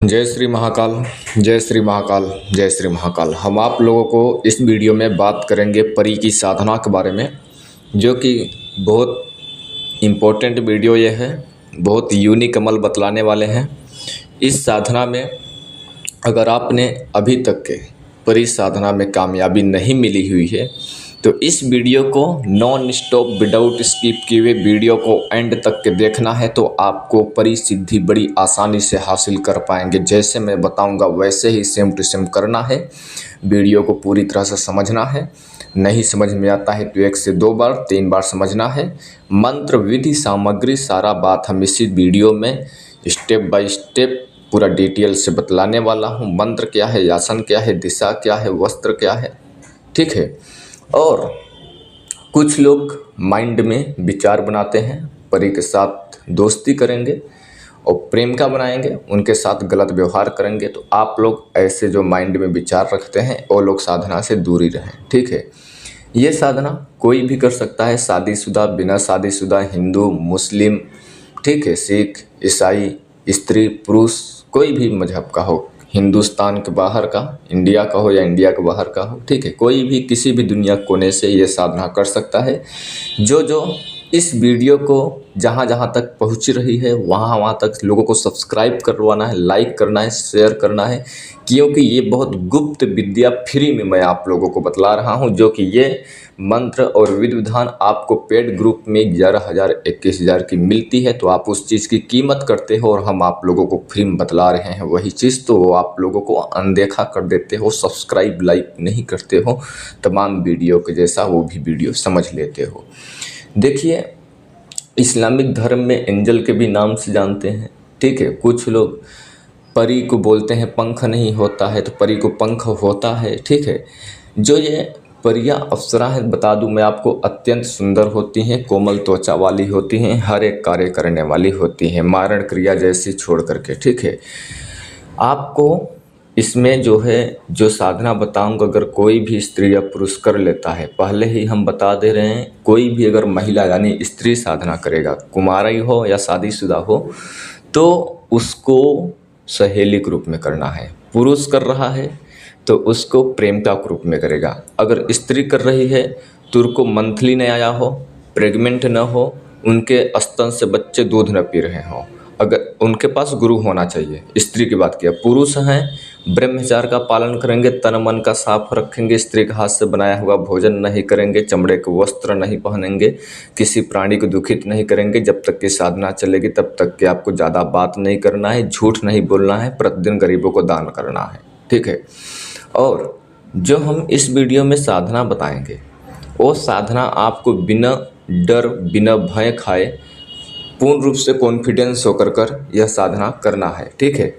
जय श्री महाकाल। जय श्री महाकाल। जय श्री महाकाल। हम आप लोगों को इस वीडियो में बात करेंगे परी की साधना के बारे में, जो कि बहुत इम्पोर्टेंट वीडियो ये है। बहुत यूनिक अमल बतलाने वाले हैं इस साधना में। अगर आपने अभी तक के परी साधना में कामयाबी नहीं मिली हुई है तो इस वीडियो को नॉन स्टॉप विदाउट स्किप किए हुए वीडियो को एंड तक के देखना है, तो आपको परी सिद्धि बड़ी आसानी से हासिल कर पाएंगे। जैसे मैं बताऊंगा वैसे ही सेम टू सेम करना है। वीडियो को पूरी तरह से समझना है। नहीं समझ में आता है तो 1 से 2 बार 3 बार समझना है। मंत्र विधि सामग्री सारा बात हम इसी वीडियो में स्टेप बाय स्टेप पूरा डिटेल से बतलाने वाला हूँ। मंत्र क्या है, आसन क्या है, दिशा क्या है, वस्त्र क्या है, ठीक है। और कुछ लोग माइंड में विचार बनाते हैं, परी के साथ दोस्ती करेंगे और प्रेम का बनाएंगे, उनके साथ गलत व्यवहार करेंगे। तो आप लोग ऐसे जो माइंड में विचार रखते हैं वो लोग साधना से दूरी रहें, ठीक है। ये साधना कोई भी कर सकता है, शादीशुदा, बिना शादीशुदा, हिंदू, मुस्लिम, ठीक है, सिख, ईसाई, स्त्री, पुरुष, कोई भी मजहब का हो, हिंदुस्तान के बाहर का, इंडिया का हो या इंडिया के बाहर का हो, ठीक है, कोई भी किसी भी दुनिया कोने से ये साधना कर सकता है। जो इस वीडियो को जहाँ जहाँ तक पहुँच रही है वहाँ तक लोगों को सब्सक्राइब करवाना है, लाइक करना है, शेयर करना है, क्योंकि ये बहुत गुप्त विद्या फ्री में मैं आप लोगों को बतला रहा हूँ। जो कि ये मंत्र और विधि विधान आपको पेड ग्रुप में 11,000 21,000 की मिलती है, तो आप उस चीज़ की कीमत करते हो और हम आप लोगों को फ्री में बतला रहे हैं वही चीज़, तो आप लोगों को अनदेखा कर देते हो, सब्सक्राइब लाइक नहीं करते हो, तमाम वीडियो के जैसा वो भी वीडियो समझ लेते हो। देखिए, इस्लामिक धर्म में एंजल के भी नाम से जानते हैं, ठीक है। कुछ लोग परी को बोलते हैं पंख नहीं होता है, तो परी को पंख होता है, ठीक है। जो ये परियां अप्सरा हैं, बता दूं मैं आपको, अत्यंत सुंदर होती हैं, कोमल त्वचा वाली होती हैं, हर एक कार्य करने वाली होती हैं, मारण क्रिया जैसी छोड़ करके, ठीक है। आपको इसमें जो साधना बताऊंगा, अगर कोई भी स्त्री या पुरुष कर लेता है, पहले ही हम बता दे रहे हैं, कोई भी अगर महिला यानी स्त्री साधना करेगा, कुमारी हो या शादीशुदा हो, तो उसको सहेली के रूप में करना है। पुरुष कर रहा है तो उसको प्रेमिका के रूप में करेगा। अगर स्त्री कर रही है तो उनको मंथली न आया हो, प्रेग्नेंट न हो, उनके स्तन से बच्चे दूध न पी रहे हों, अगर उनके पास गुरु होना चाहिए। स्त्री की बात किया। पुरुष हैं, ब्रह्मचार्य का पालन करेंगे, तन मन का साफ रखेंगे, स्त्री के हाथ से बनाया हुआ भोजन नहीं करेंगे, चमड़े के वस्त्र नहीं पहनेंगे, किसी प्राणी को दुखित नहीं करेंगे। जब तक की साधना चलेगी तब तक कि आपको ज़्यादा बात नहीं करना है, झूठ नहीं बोलना है, प्रतिदिन गरीबों को दान करना है, ठीक है। और जो हम इस वीडियो में साधना बताएंगे वो साधना आपको बिना डर बिना भय खाए पूर्ण रूप से कॉन्फिडेंस होकर कर यह साधना करना है, ठीक है।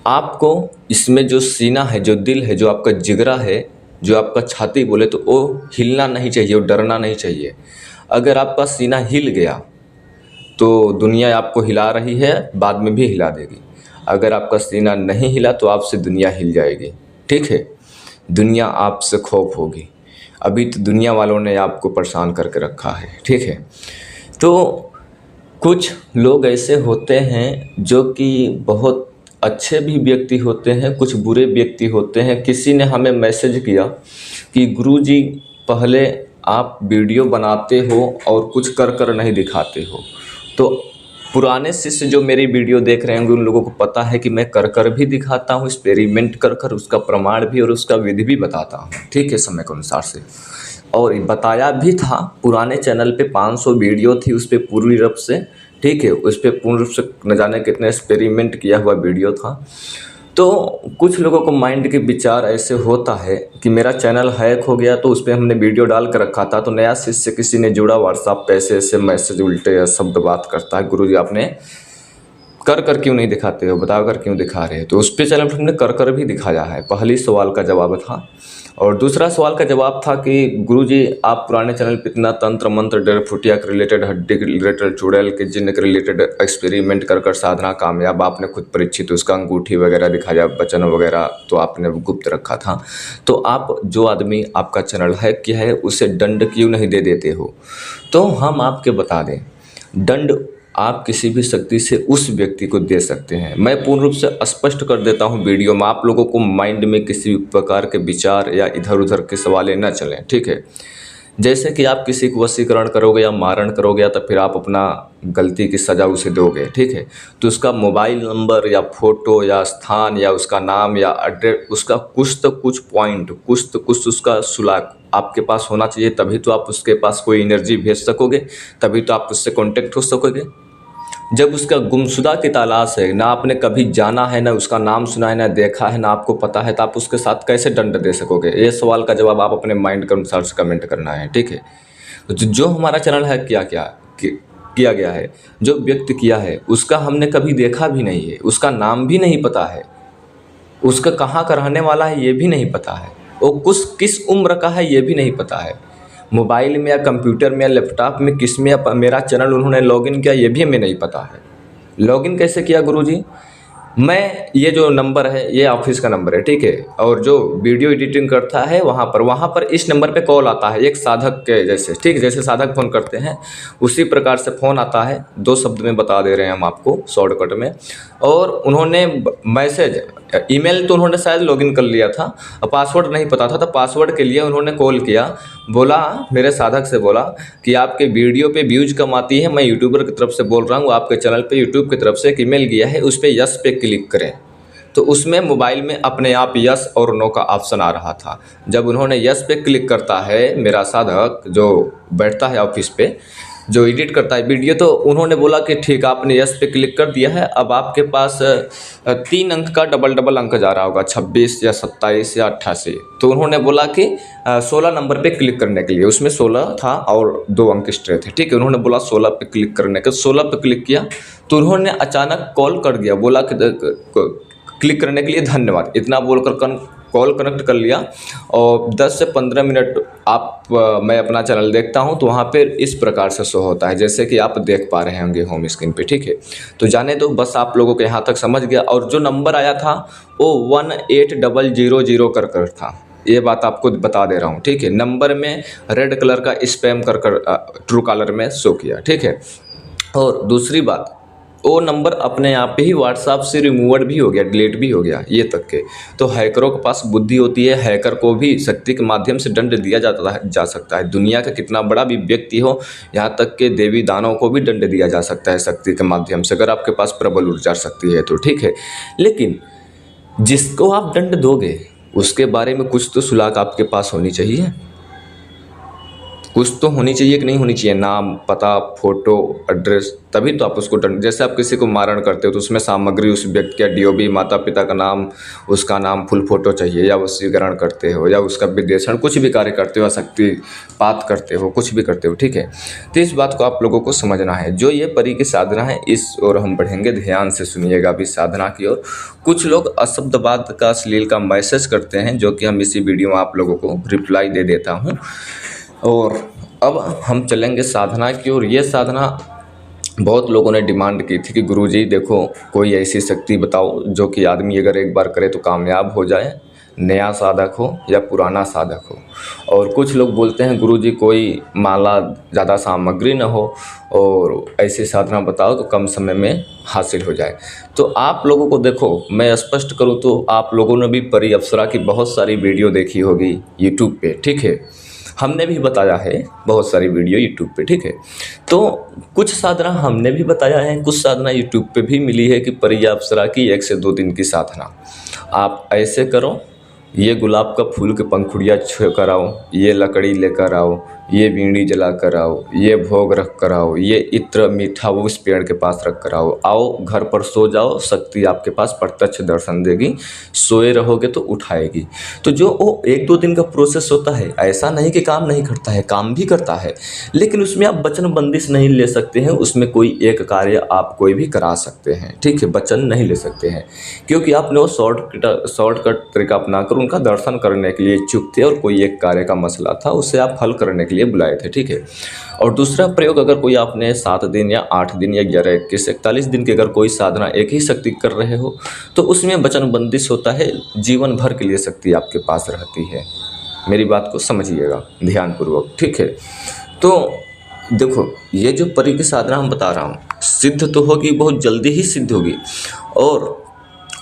आपको इसमें जो सीना है, जो दिल है, जो आपका जिगरा है, जो आपका छाती बोले तो वो हिलना नहीं चाहिए, वो डरना नहीं चाहिए। अगर आपका सीना हिल गया तो दुनिया आपको हिला रही है, बाद में भी हिला देगी। अगर आपका सीना नहीं हिला तो आपसे दुनिया हिल जाएगी, ठीक है। दुनिया आपसे खौफ होगी। अभी तो दुनिया वालों ने आपको परेशान करके रखा है, ठीक है। तो कुछ लोग ऐसे होते हैं जो कि बहुत अच्छे भी व्यक्ति होते हैं, कुछ बुरे व्यक्ति होते हैं। किसी ने हमें मैसेज किया कि गुरुजी पहले आप वीडियो बनाते हो और कुछ कर कर नहीं दिखाते हो। तो पुराने शिष्य जो मेरी वीडियो देख रहे होंगे उन लोगों को पता है कि मैं कर कर भी दिखाता हूँ, एक्सपेरिमेंट कर कर उसका प्रमाण भी और उसका विधि भी बताता हूँ, ठीक है, समय के अनुसार से। और बताया भी था, पुराने चैनल पे 500 वीडियो थी, उस पर पूरी रूप से, ठीक है, उस पर पूर्ण रूप से न जाने कितने एक्सपेरिमेंट किया हुआ वीडियो था। तो कुछ लोगों को माइंड के विचार ऐसे होता है कि मेरा चैनल हैक हो गया तो उस पर हमने वीडियो डाल कर रखा था, तो नया शिष्य किसी ने जुड़ा, व्हाट्सएप पे ऐसे मैसेज उल्टे शब्द बात करता है, गुरुजी आपने कर कर क्यों नहीं दिखाते हो, बता कर क्यों दिखा रहे हो। तो उस पर चैनल पर हमने कर कर भी दिखाया है। पहली सवाल का जवाब था। और दूसरा सवाल का जवाब था कि गुरुजी आप पुराने चैनल पर इतना तंत्र मंत्र डर फुटिया के रिलेटेड, हड्डी के रिलेटेड, चुड़ैल के जिन्न के रिलेटेड एक्सपेरिमेंट कर कर साधना कामयाब, आपने खुद परीक्षित, उसका अंगूठी वगैरह दिखाया, वचन वगैरह तो आपने गुप्त रखा था। तो आप जो आदमी आपका चैनल हैक किया है उसे दंड क्यों नहीं दे देते हो। तो हम आपके बता दें, दंड आप किसी भी शक्ति से उस व्यक्ति को दे सकते हैं। मैं पूर्ण रूप से स्पष्ट कर देता हूं वीडियो में, आप लोगों को माइंड में किसी भी प्रकार के विचार या इधर उधर के सवाल न चलें, ठीक है। जैसे कि आप किसी को वशीकरण करोगे या मारण करोगे या तो फिर आप अपना गलती की सज़ा उसे दोगे, ठीक है। तो उसका मोबाइल नंबर या फोटो या स्थान या उसका नाम या एड्रेस, उसका कुछ तो कुछ पॉइंट, कुछ तो कुछ उसका सुराग आपके पास होना चाहिए, तभी तो आप उसके पास कोई एनर्जी भेज सकोगे, तभी तो आप उससे कांटेक्ट हो सकोगे। जब उसका गुमशुदा की तलाश है, ना आपने कभी जाना है, ना उसका नाम सुना है, ना देखा है, ना आपको पता है, तो आप उसके साथ कैसे दंड दे सकोगे? ये सवाल का जवाब आप अपने माइंड के अनुसार से कमेंट करना है, ठीक है। तो जो हमारा चैनल है किया गया है, जो व्यक्त किया है, उसका हमने कभी देखा भी नहीं है, उसका नाम भी नहीं पता है, उसका कहाँ का रहने वाला है ये भी नहीं पता है, वो किस उम्र का है ये भी नहीं पता है। मोबाइल में या कंप्यूटर में या लैपटॉप में किस में मेरा चैनल उन्होंने लॉगिन किया ये भी हमें नहीं पता है। लॉगिन कैसे किया गुरुजी? मैं, ये जो नंबर है ये ऑफिस का नंबर है, ठीक है। और जो वीडियो एडिटिंग करता है वहाँ पर इस नंबर पे कॉल आता है, एक साधक के जैसे, ठीक, जैसे साधक फ़ोन करते हैं उसी प्रकार से फ़ोन आता है। 2 शब्द में बता दे रहे हैं हम आपको शॉर्टकट में। और उन्होंने मैसेज, ईमेल तो उन्होंने शायद लॉगिन कर लिया था, पासवर्ड नहीं पता था, तो पासवर्ड के लिए उन्होंने कॉल किया, बोला, मेरे साधक से बोला कि आपके वीडियो पे व्यूज कम आती है, मैं यूट्यूबर की तरफ से बोल रहा हूँ, आपके चैनल पे यूट्यूब की तरफ से एक ईमेल गया है, उस पर यस पे क्लिक करें। तो उसमें मोबाइल में अपने आप यस और नो का ऑप्शन आ रहा था। जब उन्होंने यस पे क्लिक करता है, मेरा साधक जो बैठता है ऑफिस पे, जो एडिट करता है वीडियो, तो उन्होंने बोला कि ठीक, आपने यस पे क्लिक कर दिया है, अब आपके पास 3 अंक का डबल अंक जा रहा होगा, 26 या 27 या 88। तो उन्होंने बोला कि 16 नंबर पे क्लिक करने के लिए, उसमें 16 था और 2 अंक एक्स्ट्रा थे, ठीक है। उन्होंने बोला 16 पे क्लिक करने के, 16 पे क्लिक किया तो उन्होंने अचानक कॉल कर दिया, बोला कि क्लिक करने के लिए धन्यवाद, इतना बोलकर कॉल कनेक्ट कर लिया। और 10 से 15 मिनट मैं अपना चैनल देखता हूं तो वहां पे इस प्रकार से शो होता है, जैसे कि आप देख पा रहे होंगे होम स्क्रीन पे, ठीक है। तो जाने दो, बस आप लोगों को यहाँ तक समझ गया। और जो नंबर आया था वो 18000 कर था, ये बात आपको बता दे रहा हूँ, ठीक है। नंबर में रेड कलर का स्पैम कर ट्रू कॉलर में शो किया, ठीक है। और दूसरी बात, वो नंबर अपने आप ही व्हाट्सएप से रिमूवड भी हो गया, डिलीट भी हो गया, ये तक के। तो हैकरों के पास बुद्धि होती है, हैकर को भी शक्ति के माध्यम से दंड दिया जा सकता है। दुनिया का कितना बड़ा भी व्यक्ति हो, यहाँ तक के देवी दानव को भी दंड दिया जा सकता है शक्ति के माध्यम से, अगर आपके पास प्रबल ऊर्जा शक्ति है तो, ठीक है। लेकिन जिसको आप दंड दोगे उसके बारे में कुछ तो सुलाक आपके पास होनी चाहिए, कुछ तो होनी चाहिए कि नहीं होनी चाहिए, नाम, पता, फोटो, एड्रेस, तभी तो आप उसको दंड। जैसे आप किसी को मारण करते हो तो उसमें सामग्री, उस व्यक्ति का डीओबी, माता पिता का नाम, उसका नाम, फुल फोटो चाहिए, या वशीकरण करते हो या उसका विदेशन, कुछ भी कार्य करते हो, शक्तिपात करते हो, कुछ भी करते हो, ठीक है। तो इस बात को आप लोगों को समझना है। जो ये परी की साधना है, इस ओर हम बढ़ेंगे, ध्यान से सुनिएगा अभी साधना की ओर। कुछ लोग अशब्दवाद का, अश्लील का मैसेज करते हैं, जो कि हम इसी वीडियो में आप लोगों को रिप्लाई दे देता हूँ। और अब हम चलेंगे साधना की ओर। ये साधना बहुत लोगों ने डिमांड की थी कि गुरुजी देखो कोई ऐसी शक्ति बताओ जो कि आदमी अगर एक बार करे तो कामयाब हो जाए, नया साधक हो या पुराना साधक हो। और कुछ लोग बोलते हैं गुरुजी कोई माला, ज़्यादा सामग्री न हो और ऐसी साधना बताओ तो कम समय में हासिल हो जाए। तो आप लोगों को देखो, मैं स्पष्ट करूँ तो आप लोगों ने भी परी अप्सरा की बहुत सारी वीडियो देखी होगी यूट्यूब पे, ठीक है। हमने भी बताया है बहुत सारी वीडियो यूट्यूब पे, ठीक है। तो कुछ साधना हमने भी बताया है, कुछ साधना यूट्यूब पे भी मिली है कि परी अप्सरा की 1 से 2 दिन की साधना। आप ऐसे करो, ये गुलाब का फूल के पंखुड़ियाँ छू कर आओ, ये लकड़ी लेकर आओ, ये बीड़ी जला कर आओ, ये भोग रख कर आओ, ये इत्र मीठा वो उस पेड़ के पास रख कर आओ घर पर सो जाओ, शक्ति आपके पास प्रत्यक्ष दर्शन देगी, सोए रहोगे तो उठाएगी। तो जो वो 1-2 दिन का प्रोसेस होता है, ऐसा नहीं कि काम नहीं करता है, काम भी करता है, लेकिन उसमें आप वचन बंदिश नहीं ले सकते हैं। उसमें कोई एक कार्य आप कोई भी करा सकते हैं, ठीक है, वचन नहीं ले सकते हैं, क्योंकि आपने वो शॉर्टकट तरीका अपनाकर उनका दर्शन करने के लिए इच्छुक थे और कोई एक कार्य का मसला था, उसे आप हल करने के लिए बुलाए थे, ठीक है। और दूसरा प्रयोग, अगर कोई आपने 7 दिन या 8 दिन या 11, 21, 41 दिन की अगर कोई साधना एक ही शक्ति कर रहे हो तो उसमें वचन बंदिश होता है, जीवन भर के लिए शक्ति आपके पास रहती है। मेरी बात को समझिएगा ध्यानपूर्वक, ठीक है। तो देखो, ये जो परी की साधना हम बता रहा हूँ, सिद्ध तो होगी, बहुत जल्दी ही सिद्ध होगी। और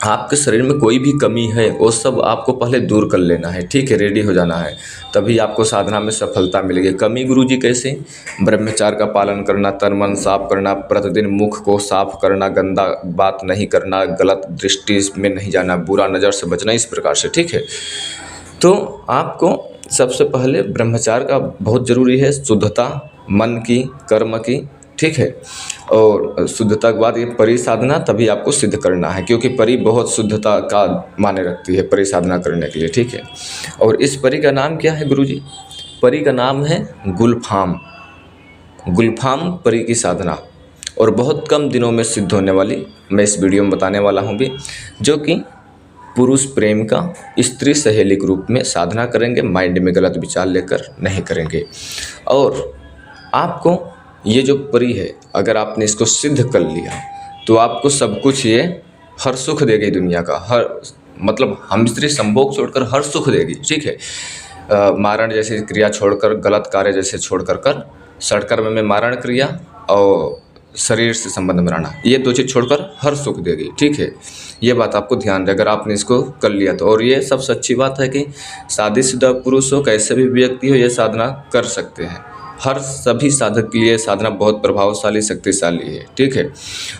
आपके शरीर में कोई भी कमी है वो सब आपको पहले दूर कर लेना है, ठीक है, रेडी हो जाना है, तभी आपको साधना में सफलता मिलेगी। कमी गुरुजी कैसे? ब्रह्मचार्य का पालन करना, तन मन साफ करना, प्रतिदिन मुख को साफ करना, गंदा बात नहीं करना, गलत दृष्टि में नहीं जाना, बुरा नज़र से बचना, इस प्रकार से, ठीक है। तो आपको सबसे पहले ब्रह्मचार्य का बहुत ज़रूरी है, शुद्धता मन की, कर्म की, ठीक है। और शुद्धता के बाद ये परिसाधना तभी आपको सिद्ध करना है, क्योंकि परि बहुत शुद्धता का माने रखती है परिसाधना करने के लिए, ठीक है। और इस परि का नाम क्या है गुरुजी? परि का नाम है गुलफाम। गुलफाम परि की साधना, और बहुत कम दिनों में सिद्ध होने वाली मैं इस वीडियो में बताने वाला हूँ भी, जो कि पुरुष प्रेम का स्त्री सहेली के रूप में साधना करेंगे, माइंड में गलत विचार लेकर नहीं करेंगे। और आपको ये जो परि है, अगर आपने इसको सिद्ध कर लिया तो आपको सब कुछ ये हर सुख देगी, दुनिया का हर, मतलब हम स्त्री संभोग छोड़कर हर सुख देगी, ठीक है। मारण जैसी क्रिया छोड़कर, गलत कार्य जैसे छोड़कर कर, षटकर्म में मारण क्रिया और शरीर से संबंध बनाना, ये दो चीज़ छोड़कर हर सुख देगी, ठीक है। ये बात आपको ध्यान रहे अगर आपने इसको कर लिया तो। और ये सबसे अच्छी बात है कि शादीशुदा पुरुष हो, कैसे भी व्यक्ति हो, ये साधना कर सकते हैं। हर सभी साधक के लिए साधना बहुत प्रभावशाली, शक्तिशाली है, ठीक है।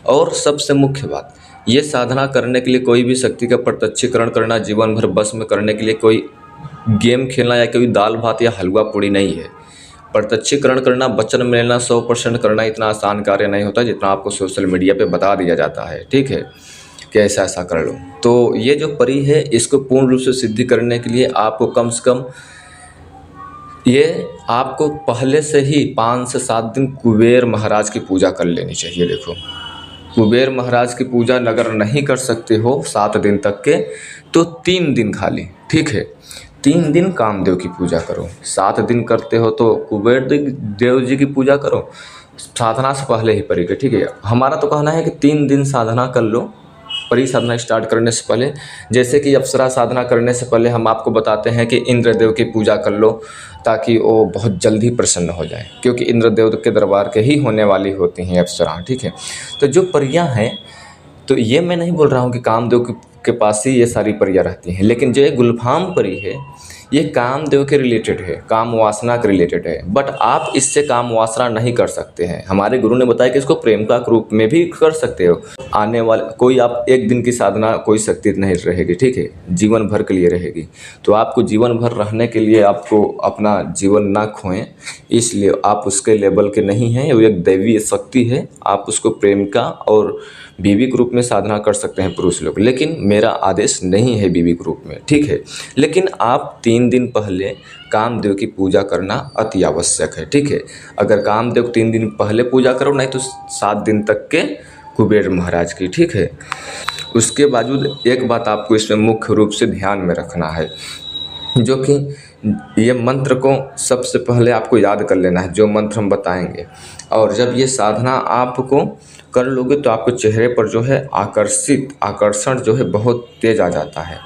और सबसे मुख्य बात, ये साधना करने के लिए कोई भी शक्ति का प्रत्यक्षीकरण करना, जीवन भर बस में करने के लिए कोई गेम खेलना या कोई दाल भात या हलवा पूड़ी नहीं है। प्रत्यक्षीकरण करना, वचन में लेना, 100% करना इतना आसान कार्य नहीं होता जितना आपको सोशल मीडिया पे बता दिया जाता है, ठीक है, कि ऐसा ऐसा कर लो। तो ये जो परि है, इसको पूर्ण रूप से सिद्धि करने के लिए आपको कम से कम ये आपको पहले से ही 5 से 7 दिन कुबेर महाराज की पूजा कर लेनी चाहिए। देखो, कुबेर महाराज की पूजा अगर नहीं कर सकते हो 7 दिन तक के, तो 3 दिन खाली, ठीक है, 3 दिन कामदेव की पूजा करो। 7 दिन करते हो तो कुबेर देव जी की पूजा करो, साधना से पहले ही परि के, ठीक है। हमारा तो कहना है कि 3 दिन साधना कर लो परि साधना स्टार्ट करने से पहले। जैसे कि अप्सरा साधना करने से पहले हम आपको बताते हैं कि इंद्रदेव की पूजा कर लो, ताकि वो बहुत जल्दी प्रसन्न हो जाए, क्योंकि इंद्रदेव के दरबार के ही होने वाली होती हैं अप्सरा, ठीक है। तो जो परियां हैं, तो ये मैं नहीं बोल रहा हूँ कि कामदेव के पास ही ये सारी परियां रहती हैं, लेकिन जो ये गुलफाम परि है, ये कामदेव के रिलेटेड है, काम वासना के रिलेटेड है, बट आप इससे काम वासना नहीं कर सकते हैं। हमारे गुरु ने बताया कि इसको प्रेम का रूप में भी कर सकते हो। आने वाले कोई आप एक दिन की साधना कोई शक्ति नहीं रहेगी, ठीक है, जीवन भर के लिए रहेगी। तो आपको जीवन भर रहने के लिए आपको अपना जीवन ना खोएं, इसलिए आप उसके लेवल के नहीं हैं। वो एक दैवीय शक्ति है, आप उसको प्रेम का और बीवी के रूप में साधना कर सकते हैं पुरुष लोग, लेकिन मेरा आदेश नहीं है बीवी के रूप में, ठीक है। लेकिन आप 3 दिन पहले कामदेव की पूजा करना अति आवश्यक है, ठीक है। अगर कामदेव 3 दिन पहले पूजा करो, नहीं तो 7 दिन तक के कुबेर महाराज की, ठीक है। उसके बावजूद एक बात आपको इसमें मुख्य रूप से ध्यान में रखना है, जो कि ये मंत्र को सबसे पहले आपको याद कर लेना है, जो मंत्र हम बताएंगे। और जब ये साधना आपको कर लोगे तो आपके चेहरे पर जो है आकर्षण जो है बहुत तेज आ जाता है,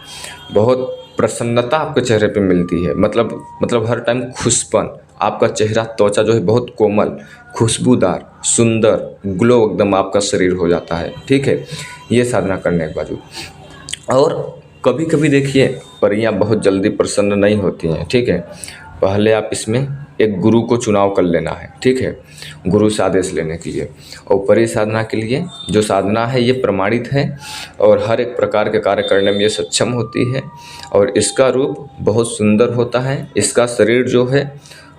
बहुत प्रसन्नता आपके चेहरे पे मिलती है। मतलब हर टाइम खुशपन, आपका चेहरा त्वचा जो है बहुत कोमल, खुशबूदार, सुंदर, ग्लो एकदम आपका शरीर हो जाता है, ठीक है, ये साधना करने के बावजूद। और कभी कभी देखिए परियां बहुत जल्दी प्रसन्न नहीं होती हैं, ठीक है। पहले आप इसमें एक गुरु को चुनाव कर लेना है, ठीक है, गुरु से आदेश लेने के लिए। और परि साधना के लिए जो साधना है ये प्रमाणित है और हर एक प्रकार के कार्य करने में ये सक्षम होती है, और इसका रूप बहुत सुंदर होता है। इसका शरीर जो है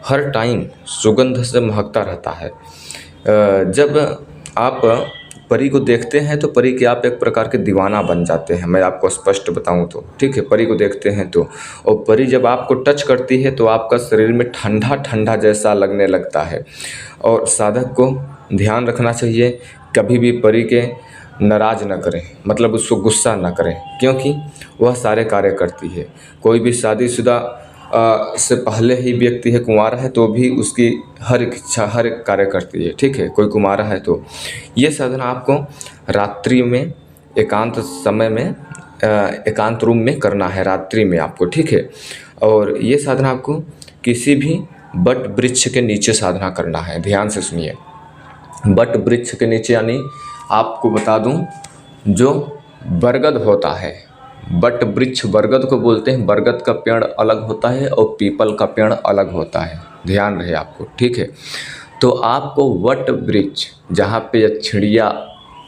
हर टाइम सुगंध से महकता रहता है। जब आप परी को देखते हैं तो परी के आप एक प्रकार के दीवाना बन जाते हैं, मैं आपको स्पष्ट बताऊं तो, ठीक है। परी को देखते हैं तो, और परी जब आपको टच करती है तो आपका शरीर में ठंडा ठंडा जैसा लगने लगता है। और साधक को ध्यान रखना चाहिए, कभी भी परी के नाराज़ न करें, मतलब उसको गुस्सा न करें, क्योंकि वह सारे कार्य करती है। कोई भी शादीशुदा से पहले ही व्यक्ति है, कुंवारा है, तो भी उसकी हर एक इच्छा, हर एक कार्य करती है, ठीक है। कोई कुंवारा है तो ये साधना आपको रात्रि में एकांत समय में एकांत रूम में करना है, रात्रि में आपको, ठीक है। और ये साधना आपको किसी भी बट वृक्ष के नीचे साधना करना है, ध्यान से सुनिए। वट वृक्ष के नीचे, यानी आपको बता दूं, जो बरगद होता है, वट वृक्ष बरगद को बोलते हैं। बरगद का पेड़ अलग होता है और पीपल का पेड़ अलग होता है, ध्यान रहे आपको, ठीक है। तो आपको वट वृक्ष जहाँ पे चिड़िया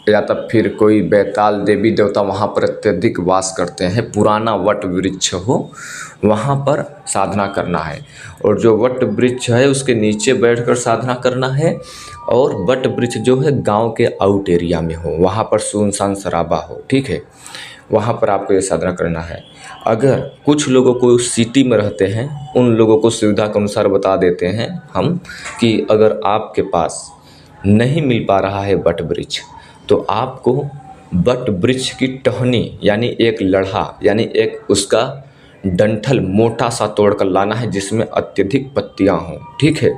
या तब फिर कोई बैताल देवी देवता वहाँ पर अत्यधिक वास करते हैं, पुराना वट वृक्ष हो, वहाँ पर साधना करना है। और जो वट वृक्ष है उसके नीचे बैठकर साधना करना है। और वट वृक्ष जो है गांव के आउट एरिया में हो, वहाँ पर सुनसान सराबा हो, ठीक है, वहाँ पर आपको ये साधना करना है। अगर कुछ लोगों को सिटी में रहते हैं, उन लोगों को सुविधा के अनुसार बता देते हैं हम कि अगर आपके पास नहीं मिल पा रहा है वट वृक्ष, तो आपको वट वृक्ष की टहनी यानी एक लड़ा यानी एक उसका डंठल मोटा सा तोड़ कर लाना है, जिसमें अत्यधिक पत्तियां हों, ठीक है।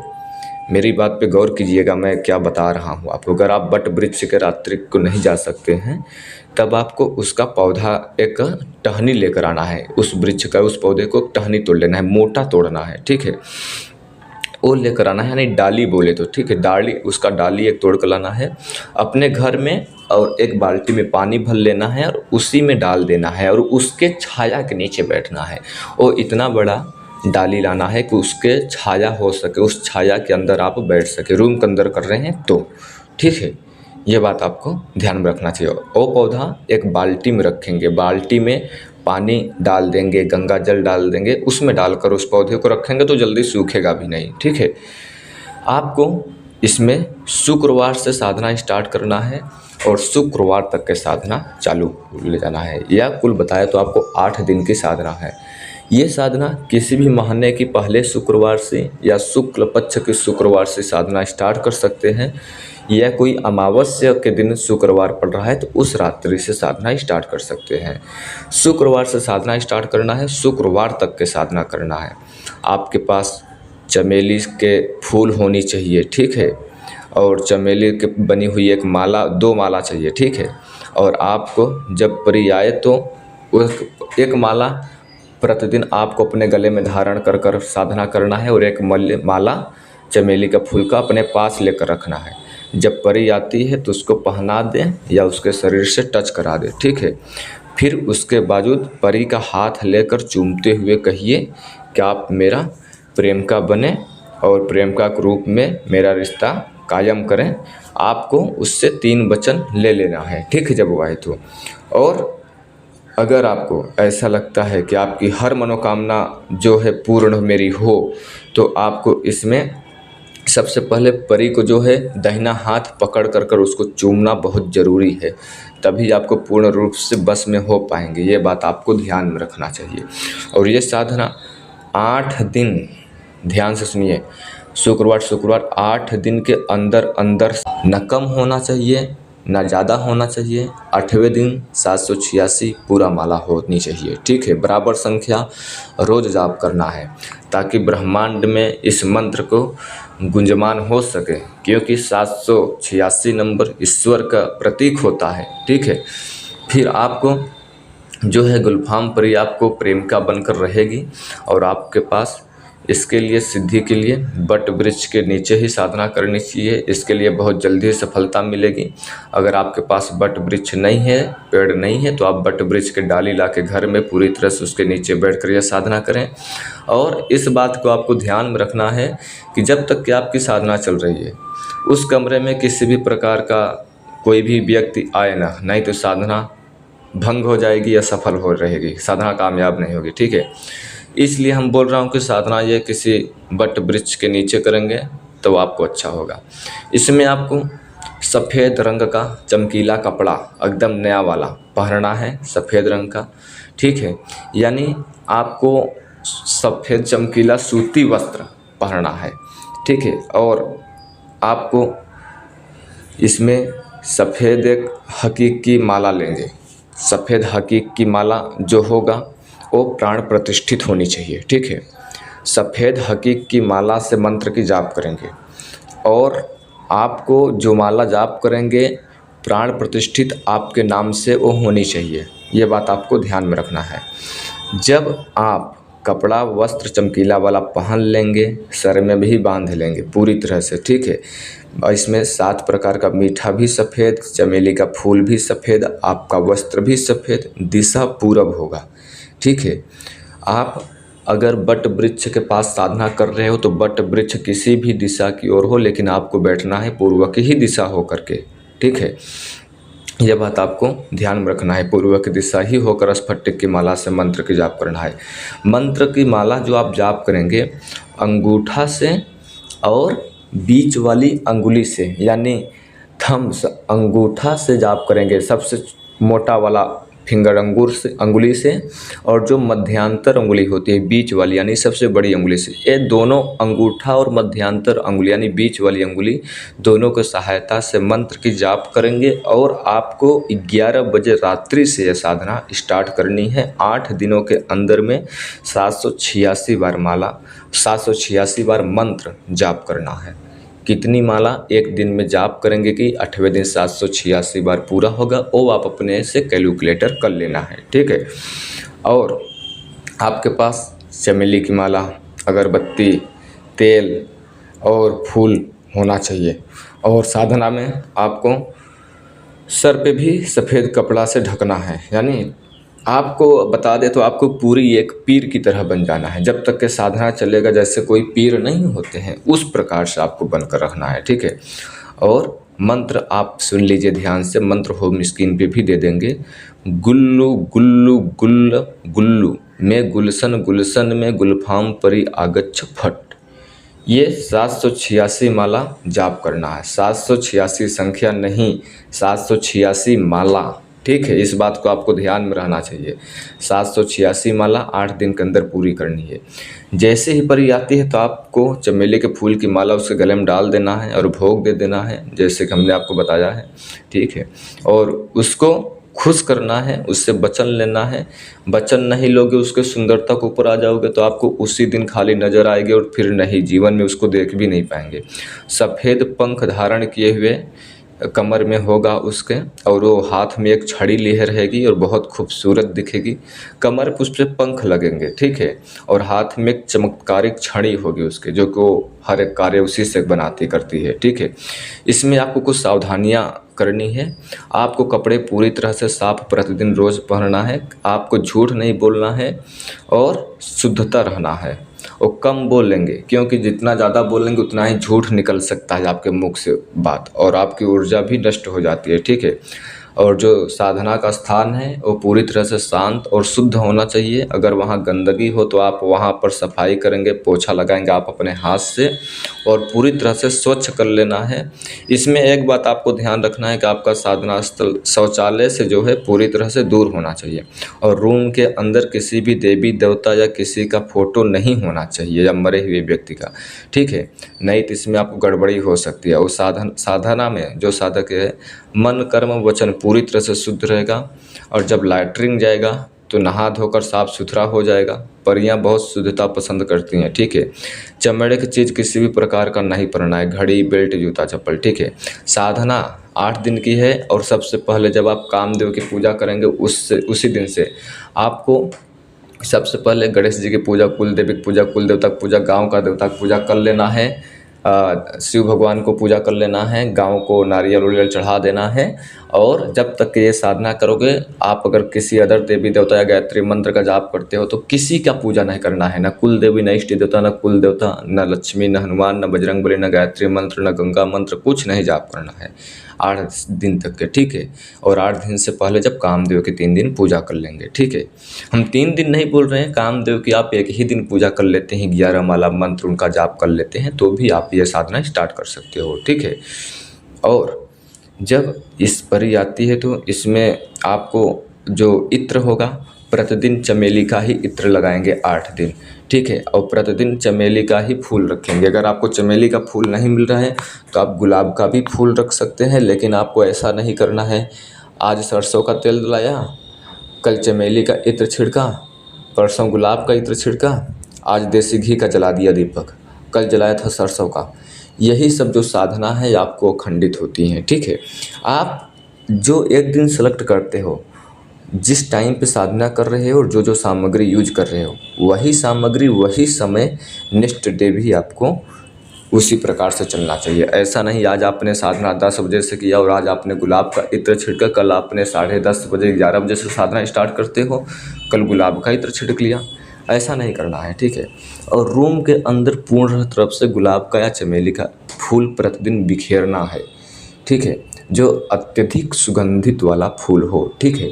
मेरी बात पे गौर कीजिएगा, मैं क्या बता रहा हूँ आपको। अगर आप वट वृक्ष के रात्रि को नहीं जा सकते हैं, तब आपको उसका पौधा एक टहनी लेकर आना है, उस वृक्ष का, उस पौधे को टहनी तोड़ लेना है, मोटा तोड़ना है, ठीक है, वो लेकर आना है, यानी डाली बोले तो, ठीक है, डाली, उसका डाली एक तोड़ कर लाना है अपने घर में, और एक बाल्टी में पानी भर लेना है और उसी में डाल देना है और उसके छाया के नीचे बैठना है। और इतना बड़ा डाली लाना है कि उसके छाया हो सके, उस छाया के अंदर आप बैठ सके, रूम के अंदर कर रहे हैं तो, ठीक है। ये बात आपको ध्यान में रखना चाहिए। वो पौधा एक बाल्टी में रखेंगे, बाल्टी में पानी डाल देंगे, गंगा जल डाल देंगे, उसमें डालकर उस पौधे को रखेंगे तो जल्दी सूखेगा भी नहीं, ठीक है। आपको इसमें शुक्रवार से साधना स्टार्ट करना है और शुक्रवार तक के साधना चालू ले जाना है। यह कुल बताया तो आपको 8 दिन की साधना है। ये साधना किसी भी महीने की पहले शुक्रवार से या शुक्ल पक्ष के शुक्रवार से साधना स्टार्ट कर सकते हैं, या कोई अमावस्या के दिन शुक्रवार पड़ रहा है तो उस रात्रि से साधना स्टार्ट कर सकते हैं। शुक्रवार से साधना स्टार्ट करना है, शुक्रवार तक के साधना करना है। आपके पास चमेली के फूल होनी चाहिए, ठीक है, और चमेली के बनी हुई एक माला, 2 माला चाहिए, ठीक है। और आपको जब परी आए तो एक माला प्रतिदिन आपको अपने गले में धारण कर कर साधना करना है और एक माला चमेली का फूल का अपने पास लेकर रखना है। जब परी आती है तो उसको पहना दें या उसके शरीर से टच करा दें, ठीक है। फिर उसके बावजूद परी का हाथ लेकर चूमते हुए कहिए कि आप मेरा प्रेम का बने और प्रेम का रूप में मेरा रिश्ता कायम करें। आपको उससे 3 वचन ले लेना है, ठीक है, जब वो आए तो। और अगर आपको ऐसा लगता है कि आपकी हर मनोकामना जो है पूर्ण मेरी हो, तो आपको इसमें सबसे पहले परी को जो है दाहिना हाथ पकड़ कर उसको चूमना बहुत ज़रूरी है, तभी आपको पूर्ण रूप से बस में हो पाएंगे। ये बात आपको ध्यान में रखना चाहिए। और ये साधना 8 दिन, ध्यान से सुनिए, शुक्रवार 8 दिन के अंदर अंदर न कम होना चाहिए ना ज़्यादा होना चाहिए। 8वें दिन 786 पूरा माला होनी चाहिए, ठीक है। बराबर संख्या रोज जाप करना है ताकि ब्रह्मांड में इस मंत्र को गुंजमान हो सके, क्योंकि 786 नंबर ईश्वर का प्रतीक होता है, ठीक है। फिर आपको जो है गुलफाम परी आपको प्रेम का बनकर रहेगी और आपके पास इसके लिए सिद्धि के लिए वट वृक्ष के नीचे ही साधना करनी चाहिए। इसके लिए बहुत जल्दी सफलता मिलेगी। अगर आपके पास वट वृक्ष नहीं है, पेड़ नहीं है, तो आप वट वृक्ष के डाली ला के घर में पूरी तरह से उसके नीचे बैठकर यह साधना करें। और इस बात को आपको ध्यान में रखना है कि जब तक कि आपकी साधना चल रही है उस कमरे में किसी भी प्रकार का कोई भी व्यक्ति आए ना, नहीं तो साधना भंग हो जाएगी या सफल हो रहेगी, साधना कामयाब नहीं होगी, ठीक है। इसलिए हम बोल रहा हूँ कि साधना ये किसी वट वृक्ष के नीचे करेंगे तो आपको अच्छा होगा। इसमें आपको सफ़ेद रंग का चमकीला कपड़ा एकदम नया वाला पहनना है, सफ़ेद रंग का, ठीक है। यानी आपको सफ़ेद चमकीला सूती वस्त्र पहनना है, ठीक है। और आपको इसमें सफ़ेद एक हकीक की माला लेंगे। सफ़ेद हकीक की माला जो होगा वो प्राण प्रतिष्ठित होनी चाहिए, ठीक है। सफ़ेद हकीक की माला से मंत्र की जाप करेंगे और आपको जो माला जाप करेंगे प्राण प्रतिष्ठित आपके नाम से वो होनी चाहिए। ये बात आपको ध्यान में रखना है। जब आप कपड़ा वस्त्र चमकीला वाला पहन लेंगे, सर में भी बांध लेंगे पूरी तरह से, ठीक है। और इसमें 7 प्रकार का मीठा भी सफ़ेद, चमेली का फूल भी सफ़ेद, आपका वस्त्र भी सफ़ेद, दिशा पूरब होगा, ठीक है। आप अगर बट वृक्ष के पास साधना कर रहे हो तो बट वृक्ष किसी भी दिशा की ओर हो, लेकिन आपको बैठना है पूर्व की ही दिशा हो करके, ठीक है। यह बात आपको ध्यान में रखना है, पूर्व की दिशा ही होकर स्फटिक की माला से मंत्र की जाप करना है। मंत्र की माला जो आप जाप करेंगे अंगूठा से और बीच वाली अंगुली से, यानी थम्स अंगूठा से जाप करेंगे, सबसे मोटा वाला फिंगर अंगूर से अंगुली से, और जो मध्यांतर अंगुली होती है बीच वाली यानी सबसे बड़ी अंगुली से, ये दोनों अंगूठा और मध्यांतर अंगुली यानी बीच वाली अंगुली दोनों की सहायता से मंत्र की जाप करेंगे। और आपको 11 बजे रात्रि से यह साधना स्टार्ट करनी है। 8 दिनों के अंदर में 786 बार माला, 786 बार मंत्र जाप करना है। कितनी माला एक दिन में जाप करेंगे कि 8वें दिन 786 बार पूरा होगा, वो आप अपने से कैलकुलेटर कर लेना है, ठीक है। और आपके पास चमेली की माला, अगरबत्ती, तेल और फूल होना चाहिए। और साधना में आपको सर पे भी सफ़ेद कपड़ा से ढकना है, यानी आपको बता दे तो आपको पूरी एक पीर की तरह बन जाना है। जब तक के साधना चलेगा जैसे कोई पीर नहीं होते हैं उस प्रकार से आपको बनकर रखना है, ठीक है। और मंत्र आप सुन लीजिए ध्यान से, मंत्र होम स्क्रीन पे भी दे देंगे। गुल्लू गुल्लू गुल्ल गुल्लू में गुलशन गुलशन में गुलफाम परी आगच्छ फट। ये 786 माला जाप करना है। 786 संख्या नहीं, 786 माला, ठीक है। इस बात को आपको ध्यान में रहना चाहिए। 786 माला 8 दिन के अंदर पूरी करनी है। जैसे ही परी आती है तो आपको चमेली के फूल की माला उसके गले में डाल देना है और भोग दे देना है, जैसे कि हमने आपको बताया है, ठीक है। और उसको खुश करना है, उससे वचन लेना है। वचन नहीं लोगे उसके सुंदरता के ऊपर आ जाओगे तो आपको उसी दिन खाली नजर आएगी और फिर नहीं, जीवन में उसको देख भी नहीं पाएंगे। सफ़ेद पंख धारण किए हुए कमर में होगा उसके, और वो हाथ में एक छड़ी लिए रहेगी और बहुत खूबसूरत दिखेगी। कमर पर उस पर पंख लगेंगे, ठीक है। और हाथ में एक चमत्कारिक छड़ी होगी उसके, जो को हर एक कार्य उसी से बनाती करती है, ठीक है। इसमें आपको कुछ सावधानियां करनी है। आपको कपड़े पूरी तरह से साफ प्रतिदिन रोज़ पहनना है। आपको झूठ नहीं बोलना है और शुद्धता रहना है। और कम बोलेंगे, क्योंकि जितना ज़्यादा बोलेंगे उतना ही झूठ निकल सकता है आपके मुख से बात, और आपकी ऊर्जा भी नष्ट हो जाती है, ठीक है। और जो साधना का स्थान है वो पूरी तरह से शांत और शुद्ध होना चाहिए। अगर वहाँ गंदगी हो तो आप वहाँ पर सफाई करेंगे, पोछा लगाएंगे आप अपने हाथ से, और पूरी तरह से स्वच्छ कर लेना है। इसमें एक बात आपको ध्यान रखना है कि आपका साधना स्थल शौचालय से जो है पूरी तरह से दूर होना चाहिए, और रूम के अंदर किसी भी देवी देवता या किसी का फोटो नहीं होना चाहिए, या मरे हुए व्यक्ति का, ठीक है। नहीं तो इसमें आपको गड़बड़ी हो सकती है। और साधना में जो साधक है मन कर्म वचन पूरी तरह से शुद्ध रहेगा, और जब लैट्रिन जाएगा तो नहा धोकर साफ सुथरा हो जाएगा। परियां बहुत शुद्धता पसंद करती हैं, ठीक है। चमड़े की चीज़ किसी भी प्रकार का नहीं पहनना है, घड़ी बेल्ट जूता चप्पल, ठीक है। साधना 8 दिन की है, और सबसे पहले जब आप कामदेव की पूजा करेंगे उसी दिन से आपको सबसे पहले गणेश जी की पूजा, कुल देवी की पूजा, कुल देवता की पूजा, गाँव का देवता की पूजा कर लेना है। शिव भगवान को पूजा कर लेना है, गाँव को नारियल उरियल चढ़ा देना है। और जब तक ये साधना करोगे, आप अगर किसी अदर देवी देवता या गायत्री मंत्र का जाप करते हो तो किसी का पूजा नहीं करना है, न कुल देवी, न इष्ट देवता, न कुल देवता, न लक्ष्मी, न हनुमान, न बजरंगबली, न गायत्री मंत्र, न गंगा मंत्र, कुछ नहीं जाप करना है 8 दिन तक के, ठीक है। और 8 दिन से पहले जब कामदेव की 3 दिन पूजा कर लेंगे, ठीक है। हम 3 दिन नहीं बोल रहे हैं, कामदेव की आप एक ही दिन पूजा कर लेते हैं, 11 माला मंत्र उनका जाप कर लेते हैं, तो भी आप ये साधना स्टार्ट कर सकते हो, ठीक है। और जब इस परी आती है तो इसमें आपको जो इत्र होगा प्रतिदिन चमेली का ही इत्र लगाएंगे 8 दिन, ठीक है। और प्रतिदिन चमेली का ही फूल रखेंगे। अगर आपको चमेली का फूल नहीं मिल रहा है तो आप गुलाब का भी फूल रख सकते हैं, लेकिन आपको ऐसा नहीं करना है आज सरसों का तेल डलाया, कल चमेली का इत्र छिड़का, परसों गुलाब का इत्र छिड़का, आज देसी घी का जला दिया दीपक, कल जलाया था सरसों का। यही सब जो साधना है आपको खंडित होती हैं, ठीक है। आप जो एक दिन सेलेक्ट करते हो जिस टाइम पे साधना कर रहे हो और जो जो सामग्री यूज कर रहे हो वही सामग्री वही समय नेक्स्ट डे भी आपको उसी प्रकार से चलना चाहिए। ऐसा नहीं आज आपने साधना 10 बजे से किया और आज आपने गुलाब का इत्र छिड़का, कल आपने 10:30 बजे 11 बजे से साधना स्टार्ट करते हो, कल गुलाब का इत्र छिड़क लिया। ऐसा नहीं करना है, ठीक है। और रूम के अंदर पूर्ण तरफ से गुलाब का या चमेली का फूल प्रतिदिन बिखेरना है, ठीक है, जो अत्यधिक सुगंधित वाला फूल हो, ठीक है।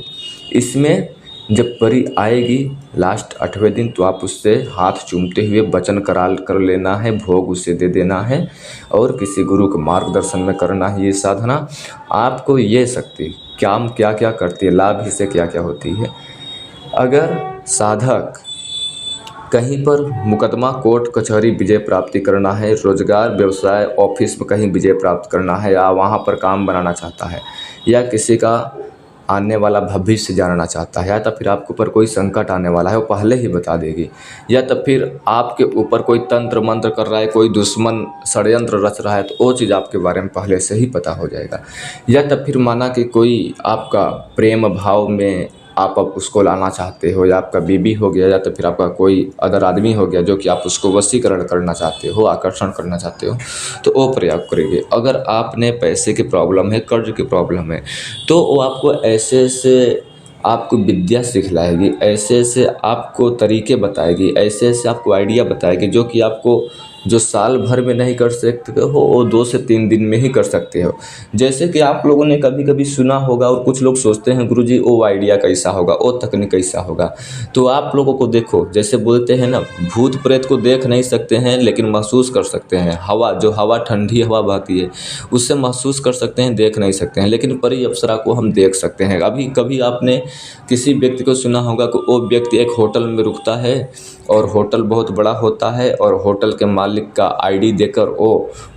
इसमें जब परी आएगी लास्ट 8वें दिन तो आप उससे हाथ चूमते हुए वचन करार कर लेना है, भोग उसे दे देना है और किसी गुरु के मार्गदर्शन में करना है ये साधना। आपको ये शक्ति काम क्या क्या करती है, लाभ इससे क्या क्या होती है। अगर साधक कहीं पर मुकदमा कोर्ट कचहरी विजय प्राप्ति करना है, रोजगार व्यवसाय ऑफिस में कहीं विजय प्राप्त करना है, या वहाँ पर काम बनाना चाहता है, या किसी का आने वाला भविष्य जानना चाहता है, या तो फिर आपके ऊपर कोई संकट आने वाला है वो पहले ही बता देगी, या तो फिर आपके ऊपर कोई तंत्र मंत्र कर रहा है, कोई दुश्मन षड्यंत्र रच रहा है तो वो चीज़ आपके बारे में पहले से ही पता हो जाएगा। या तो फिर माना कि कोई आपका प्रेम भाव में आप अब उसको लाना चाहते हो, या आपका बीबी हो गया, या तो फिर आपका कोई अदर आदमी हो गया जो कि आप उसको वशीकरण करना चाहते हो, आकर्षण करना चाहते हो, तो वो प्रयोग करेंगे। अगर आपने पैसे की प्रॉब्लम है, कर्ज की प्रॉब्लम है, तो वो आपको ऐसे ऐसे आपको विद्या सिखलाएगी, ऐसे ऐसे आपको तरीके बताएगी, ऐसे ऐसे आपको आइडिया बताएगी जो कि आपको जो साल भर में नहीं कर सकते हो वो 2 से 3 दिन में ही कर सकते हो। जैसे कि आप लोगों ने कभी कभी सुना होगा और कुछ लोग सोचते हैं गुरुजी वो आइडिया कैसा होगा, वो तकनीक कैसा होगा। तो आप लोगों को देखो, जैसे बोलते हैं ना, भूत प्रेत को देख नहीं सकते हैं लेकिन महसूस कर सकते हैं। हवा, जो हवा ठंडी हवा बहती है उससे महसूस कर सकते हैं, देख नहीं सकते हैं, लेकिन परी अप्सरा को हम देख सकते हैं। अभी कभी आपने किसी व्यक्ति को सुना होगा कि वो व्यक्ति एक होटल में रुकता है और होटल बहुत बड़ा होता है और होटल के मालिक का आईडी देकर वो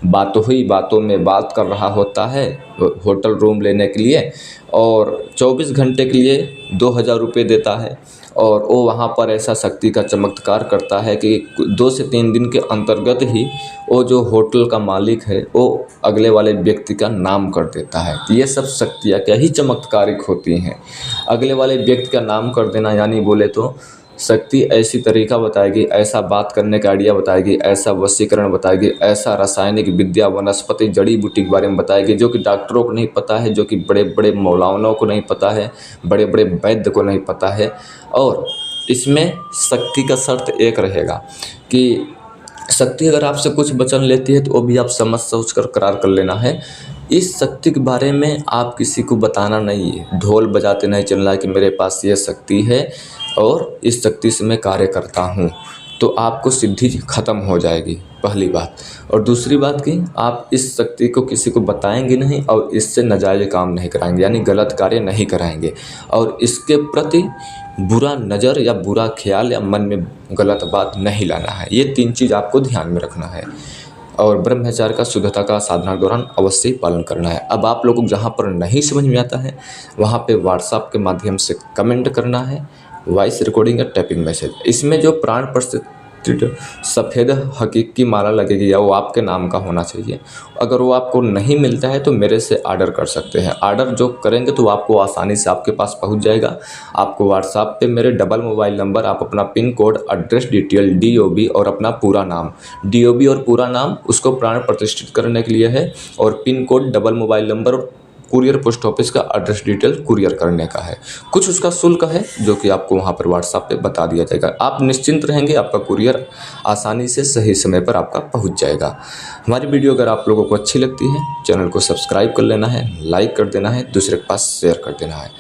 बातों ही बातों में बात कर रहा होता है होटल रूम लेने के लिए, और 24 घंटे के लिए 2000 रुपये देता है, और वो वहाँ पर ऐसा शक्ति का चमत्कार करता है कि 2 से 3 दिन के अंतर्गत ही वो जो होटल का मालिक है वो अगले वाले व्यक्ति का नाम कर देता है। तो ये सब शक्तियाँ क्या ही चमत्कारिक होती हैं। अगले वाले व्यक्ति का नाम कर देना, यानी बोले तो शक्ति ऐसी तरीका बताएगी, ऐसा बात करने का आइडिया बताएगी, ऐसा वशीकरण बताएगी, ऐसा रासायनिक विद्या वनस्पति जड़ी बूटी के बारे में बताएगी जो कि डॉक्टरों को नहीं पता है, जो कि बड़े बड़े मौलानों को नहीं पता है, बड़े बड़े वैद्य को नहीं पता है। और इसमें शक्ति का शर्त एक रहेगा कि शक्ति अगर आपसे कुछ वचन लेती है तो वो भी आप समझ सोच कर करार कर लेना है। इस शक्ति के बारे में आप किसी को बताना नहीं है, ढोल बजाते नहीं चलना है कि मेरे पास ये शक्ति है और इस शक्ति से मैं कार्य करता हूँ, तो आपको सिद्धि खत्म हो जाएगी, पहली बात। और दूसरी बात कि आप इस शक्ति को किसी को बताएंगे नहीं और इससे नाजायज काम नहीं कराएंगे, यानी गलत कार्य नहीं कराएंगे, और इसके प्रति बुरा नज़र या बुरा ख्याल या मन में गलत बात नहीं लाना है। ये 3 चीज़ आपको ध्यान में रखना है और ब्रह्मचार्य का शुद्धता का साधना के दौरान अवश्य ही पालन करना है। अब आप लोगों को जहाँ पर नहीं समझ में आता है वहाँ पे व्हाट्सएप के माध्यम से कमेंट करना है, वॉइस रिकॉर्डिंग या टाइपिंग मैसेज। इसमें जो प्राण प्रतिष्ठित सफ़ेद हकीकी माला लगेगी या वो आपके नाम का होना चाहिए। अगर वो आपको नहीं मिलता है तो मेरे से ऑर्डर कर सकते हैं। ऑर्डर जो करेंगे तो आपको आसानी से आपके पास पहुंच जाएगा। आपको व्हाट्सएप पे मेरे डबल मोबाइल नंबर, आप अपना pin code, address detail, DOB और अपना पूरा नाम, DOB और पूरा नाम उसको प्राण प्रतिष्ठित करने के लिए है, और pin code, double mobile number, courier post office का एड्रेस डिटेल कुरियर करने का है। कुछ उसका शुल्क है जो कि आपको वहाँ पर व्हाट्सएप पे बता दिया जाएगा। आप निश्चिंत रहेंगे, आपका कुरियर आसानी से सही समय पर आपका पहुँच जाएगा। हमारी वीडियो अगर आप लोगों को अच्छी लगती है चैनल को सब्सक्राइब कर लेना है, लाइक कर देना है, दूसरे के पास शेयर कर देना है।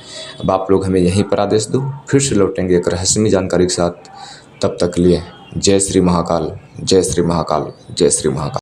अब आप लोग हमें यहीं पर आदेश दो, फिर से लौटेंगे एक रहस्यमय जानकारी के साथ। तब तक के लिए जय श्री महाकाल, जय श्री महाकाल, जय श्री महाकाल।